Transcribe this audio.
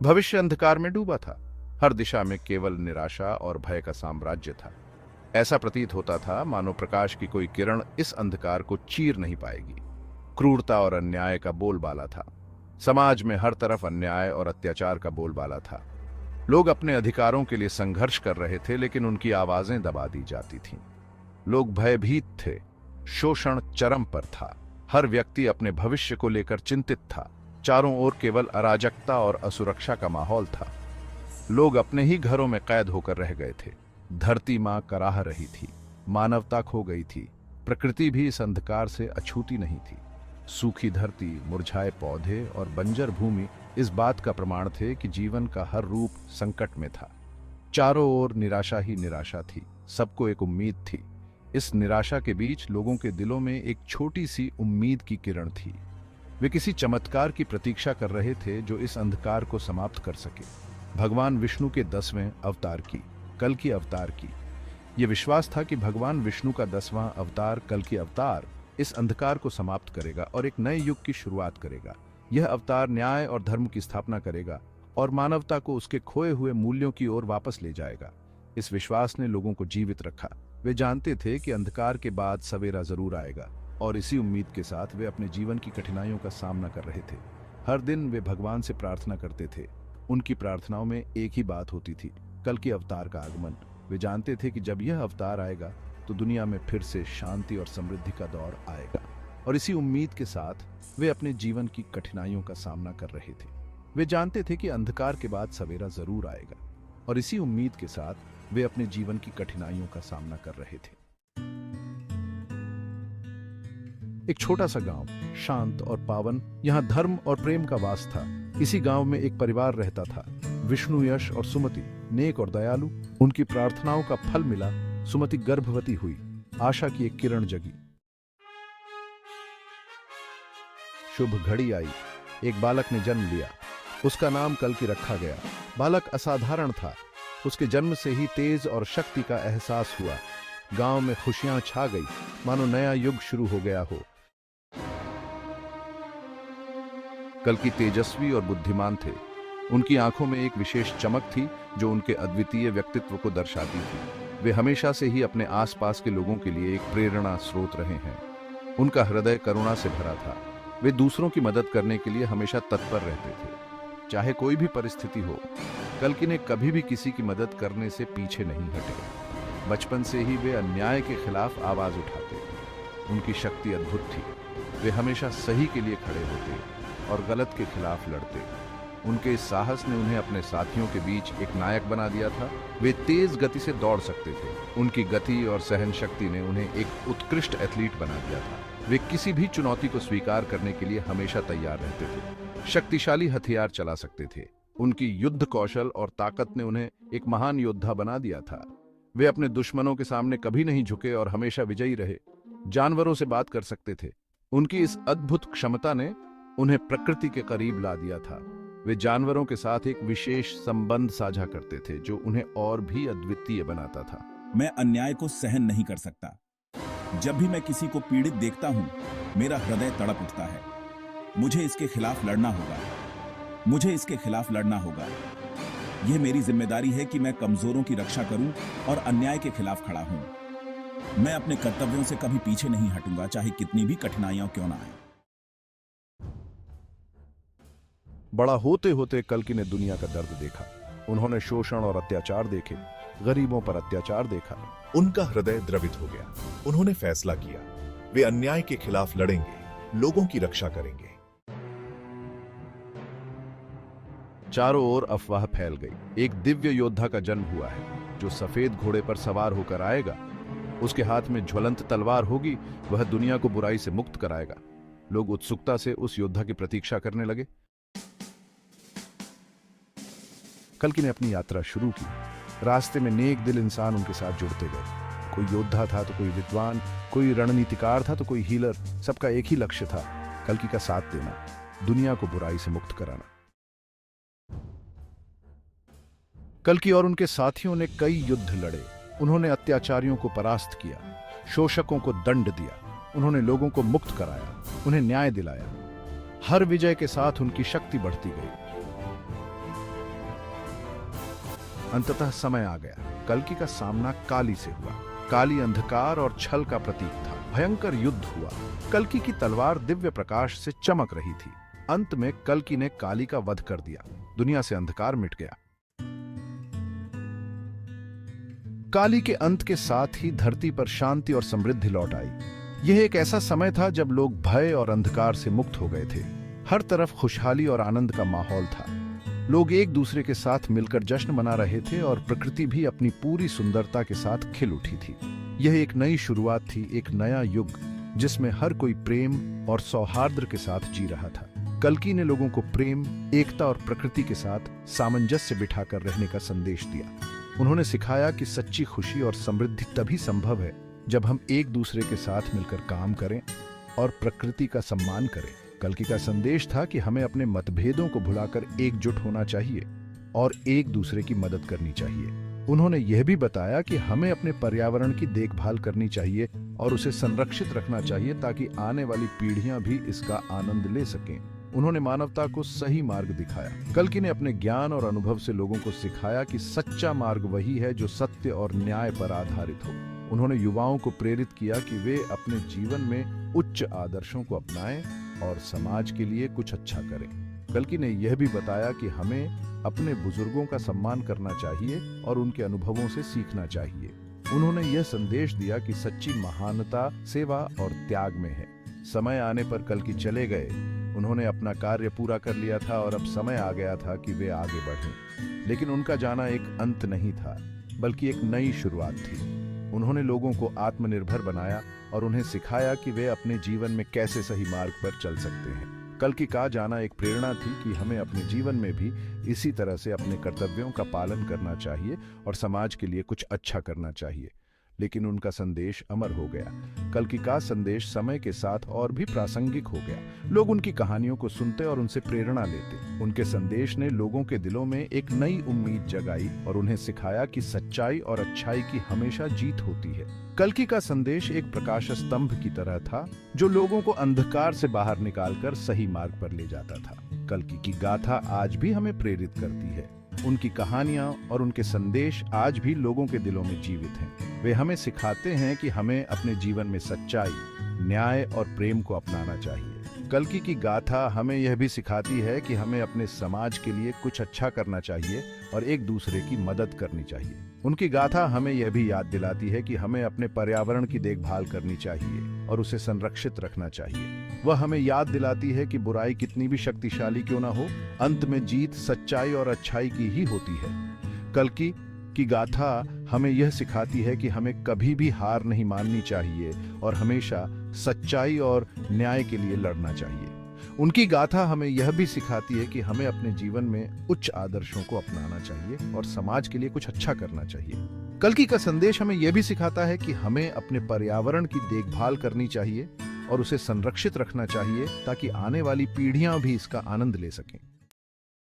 भविष्य अंधकार में डूबा था। हर दिशा में केवल निराशा और भय का साम्राज्य था। ऐसा प्रतीत होता था मानो प्रकाश की कोई किरण इस अंधकार को चीर नहीं पाएगी। क्रूरता और अन्याय का बोलबाला था। समाज में हर तरफ अन्याय और अत्याचार का बोलबाला था। लोग अपने अधिकारों के लिए संघर्ष कर रहे थे, लेकिन उनकी आवाजें दबा दी जाती थीं। लोग भयभीत थे। शोषण चरम पर था। हर व्यक्ति अपने भविष्य को लेकर चिंतित था। चारों ओर केवल अराजकता और असुरक्षा का माहौल था। लोग अपने ही घरों में कैद होकर रह गए थे। धरती मां कराह रही थी। मानवता खो गई थी। प्रकृति भी इस अंधकार से अछूती नहीं थी। सूखी धरती, मुरझाए पौधे और बंजर भूमि इस बात का प्रमाण थे कि जीवन का हर रूप संकट में था। चारों ओर निराशा ही निराशा थी। सबको एक उम्मीद थी। इस निराशा के बीच लोगों के दिलों में एक छोटी सी उम्मीद की किरण थी। वे किसी चमत्कार की प्रतीक्षा कर रहे थे जो इस अंधकार को समाप्त कर सके। भगवान विष्णु के 10वें अवतार की, कल की अवतार की। यह विश्वास था कि भगवान विष्णु का 10वां अवतार, कल की अवतार, इस अंधकार को समाप्त करेगा और एक नए युग की शुरुआत करेगा। यह अवतार न्याय और धर्म की स्थापना करेगा और मानवता को उसके खोए हुए मूल्यों की ओर वापस ले जाएगा। इस विश्वास ने लोगों को जीवित रखा। वे जानते थे कि अंधकार के बाद सवेरा जरूर आएगा, और इसी उम्मीद के साथ वे अपने जीवन की कठिनाइयों का सामना कर रहे थे। हर दिन वे भगवान से प्रार्थना करते थे। उनकी प्रार्थनाओं में एक ही बात होती थी, कल के अवतार का आगमन। वे जानते थे कि जब यह अवतार आएगा तो दुनिया में फिर से शांति और समृद्धि का दौर आएगा। और इसी उम्मीद के साथ वे अपने जीवन की कठिनाइयों का सामना कर रहे थे। वे जानते थे कि अंधकार के बाद सवेरा जरूर आएगा, और इसी उम्मीद के साथ वे अपने जीवन की कठिनाइयों का सामना कर रहे थे। एक छोटा सा गांव, शांत और पावन। यहां धर्म और प्रेम का वास था। इसी गांव में एक परिवार रहता था, विष्णु, यश और सुमति, नेक और दयालु। उनकी प्रार्थनाओं का फल मिला। सुमति गर्भवती हुई। आशा की एक किरण जगी। शुभ घड़ी आई। एक बालक ने जन्म लिया। उसका नाम कल्कि रखा गया। बालक असाधारण था। उसके जन्म से ही तेज और शक्ति का एहसास हुआ। गांव में खुशियां छा गई, मानो नया युग शुरू हो गया हो। कल्कि तेजस्वी और बुद्धिमान थे। उनकी आंखों में एक विशेष चमक थी जो उनके अद्वितीय व्यक्तित्व को दर्शाती थी। वे हमेशा से ही अपने आसपास के लोगों के लिए एक प्रेरणा स्रोत रहे हैं। उनका हृदय करुणा से भरा था। वे दूसरों की मदद करने के लिए हमेशा तत्पर रहते थे, चाहे कोई भी परिस्थिति हो। कल्कि ने कभी भी किसी की मदद करने से पीछे नहीं हटे। बचपन से ही वे अन्याय के खिलाफ आवाज उठाते। उनकी शक्ति अद्भुत थी। वे हमेशा सही के लिए खड़े होते और गलत के खिलाफ लड़ते। उनके इस साहस ने उन्हें अपने साथियों के बीच एक नायक बना दिया था। वे तेज गति से दौड़ सकते थे। उनकी गति और सहन शक्ति ने उन्हें एक उत्कृष्ट एथलीट बना दिया था। वे किसी भी चुनौती को स्वीकार करने के लिए हमेशा तैयार रहते थे। शक्तिशाली हथियार चला सकते थे। उनकी युद्ध कौशल और ताकत ने उन्हें एक महान योद्धा बना दिया था। वे अपने दुश्मनों के सामने कभी नहीं झुके और हमेशा विजयी रहे। जानवरों से बात कर सकते थे। उनकी इस अद्भुत क्षमता ने उन्हें प्रकृति के करीब ला दिया था। वे जानवरों के साथ एक विशेष संबंध साझा करते थे जो उन्हें और भी अद्वितीय बनाता था। मैं अन्याय को सहन नहीं कर सकता। जब भी मैं किसी को पीड़ित देखता हूं, मेरा हृदय तड़प उठता है। मुझे इसके खिलाफ लड़ना होगा। मुझे इसके खिलाफ लड़ना होगा। यह मेरी जिम्मेदारी है कि मैं कमजोरों की रक्षा करूं और अन्याय के खिलाफ खड़ा हूं। मैं अपने कर्तव्यों से कभी पीछे नहीं हटूंगा, चाहे कितनी भी कठिनाइयां क्यों ना आए। बड़ा होते होते कल्कि ने दुनिया का दर्द देखा। उन्होंने शोषण और अत्याचार देखे, गरीबों पर अत्याचार देखा। उनका हृदय द्रवित हो गया। उन्होंने फैसला किया, वे अन्याय के खिलाफ लड़ेंगे, लोगों की रक्षा करेंगे। चारों ओर अफवाह फैल गई। एक दिव्य योद्धा का जन्म हुआ है जो सफेद घोड़े पर सवार होकर आएगा। उसके हाथ में ज्वलंत तलवार होगी। वह दुनिया को बुराई से मुक्त कराएगा। लोग उत्सुकता से उस योद्धा की प्रतीक्षा करने लगे। कल्कि ने अपनी यात्रा शुरू की। रास्ते में नेक दिल इंसान उनके साथ जुड़ते गए। कोई योद्धा था तो कोई विद्वान, कोई रणनीतिकार था तो कोई हीलर। सबका एक ही लक्ष्य था, कल्कि का साथ देना, दुनिया को बुराई से मुक्त कराना। कल्कि और उनके साथियों ने कई युद्ध लड़े। उन्होंने अत्याचारियों को परास्त किया, शोषकों को दंड दिया। उन्होंने लोगों को मुक्त कराया, उन्हें न्याय दिलाया। हर विजय के साथ उनकी शक्ति बढ़ती गई। अंततः समय आ गया। कल्कि का सामना काली से हुआ। काली अंधकार और छल का प्रतीक था। भयंकर युद्ध हुआ। कल्कि की तलवार दिव्य प्रकाश से चमक रही थी। अंत में कल्कि ने काली का वध कर दिया। दुनिया से अंधकार मिट गया। काली के अंत के साथ ही धरती पर शांति और समृद्धि लौट आई। यह एक ऐसा समय था जब लोग भय और अंधकार से मुक्त हो गए थे। हर तरफ खुशहाली और आनंद का माहौल था। लोग एक दूसरे के साथ मिलकर जश्न मना रहे थे और प्रकृति भी अपनी पूरी सुंदरता के साथ खिल उठी थी। यह एक नई शुरुआत थी, एक नया युग जिसमें हर कोई प्रेम और सौहार्द के साथ जी रहा था। कल्कि ने लोगों को प्रेम, एकता और प्रकृति के साथ सामंजस्य बिठाकर रहने का संदेश दिया। उन्होंने सिखाया कि सच्ची खुशी और समृद्धि तभी संभव है जब हम एक दूसरे के साथ मिलकर काम करें और प्रकृति का सम्मान करें। कल्कि का संदेश था कि हमें अपने मतभेदों को भुलाकर एकजुट होना चाहिए और एक दूसरे की मदद करनी चाहिए। उन्होंने यह भी बताया कि हमें अपने पर्यावरण की देखभाल करनी चाहिए और उसे संरक्षित रखना चाहिए ताकि आने वाली पीढ़ियां भी इसका आनंद ले सकें। उन्होंने मानवता को सही मार्ग दिखाया। कल्कि ने अपने ज्ञान और अनुभव से लोगों को सिखाया कि सच्चा मार्ग वही है जो सत्य और न्याय पर आधारित हो। उन्होंने युवाओं को प्रेरित किया कि वे अपने जीवन में उच्च आदर्शों को अपनाएं और समाज के लिए कुछ अच्छा करें। कल्कि ने यह भी बताया कि हमें अपने बुजुर्गों का सम्मान करना चाहिए और उनके अनुभवों से सीखना चाहिए। उन्होंने यह संदेश दिया कि सच्ची महानता सेवा और त्याग में है। समय आने पर कल्कि चले गए। उन्होंने अपना कार्य पूरा कर लिया था और अब समय आ गया था कि वे आगे बढ़ें। लेकिन उनका जाना एक अंत नहीं था, बल्कि एक नई शुरुआत थी। उन्होंने लोगों को आत्मनिर्भर बनाया और उन्हें सिखाया कि वे अपने जीवन में कैसे सही मार्ग पर चल सकते हैं। कल्कि का जाना एक प्रेरणा थी कि हमें अपने जीवन में भी इसी तरह से अपने कर्तव्यों का पालन करना चाहिए और समाज के लिए कुछ अच्छा करना चाहिए। लेकिन उनका संदेश अमर हो गया। कल्कि का संदेश समय के साथ और भी प्रासंगिक हो गया। लोग उनकी कहानियों को सुनते और उनसे प्रेरणा लेते। उनके संदेश ने लोगों के दिलों में एक नई उम्मीद जगाई और उन्हें सिखाया कि सच्चाई और अच्छाई की हमेशा जीत होती है। कल्कि का संदेश एक प्रकाश स्तंभ की तरह था जो लोगों को अंधकार से बाहर निकालकर सही मार्ग पर ले जाता था। कल्कि की गाथा आज भी हमें प्रेरित करती है। उनकी कहानियां और उनके संदेश आज भी लोगों के दिलों में जीवित हैं। वे हमें सिखाते हैं कि हमें अपने जीवन में सच्चाई, न्याय और प्रेम को अपनाना चाहिए। कल्कि की गाथा हमें यह भी सिखाती है कि हमें अपने समाज के लिए कुछ अच्छा करना चाहिए और एक दूसरे की मदद करनी चाहिए। उनकी गाथा हमें यह भी याद दिलाती है कि हमें अपने पर्यावरण की देखभाल करनी चाहिए और उसे संरक्षित रखना चाहिए। वह हमें याद दिलाती है कि बुराई कितनी भी शक्तिशाली क्यों ना हो, अंत में जीत सच्चाई और अच्छाई की ही होती है। कल्कि की गाथा हमें यह सिखाती है कि हमें कभी भी हार नहीं माननी चाहिए और हमेशा सच्चाई और न्याय के लिए लड़ना चाहिए। उनकी गाथा हमें यह भी सिखाती है कि हमें अपने जीवन में उच्च आदर्शों को अपनाना चाहिए और समाज के लिए कुछ अच्छा करना चाहिए। कल्कि का संदेश हमें यह भी सिखाता है कि हमें अपने पर्यावरण की देखभाल करनी चाहिए और उसे संरक्षित रखना चाहिए ताकि आने वाली पीढ़ियां भी इसका आनंद ले सकें।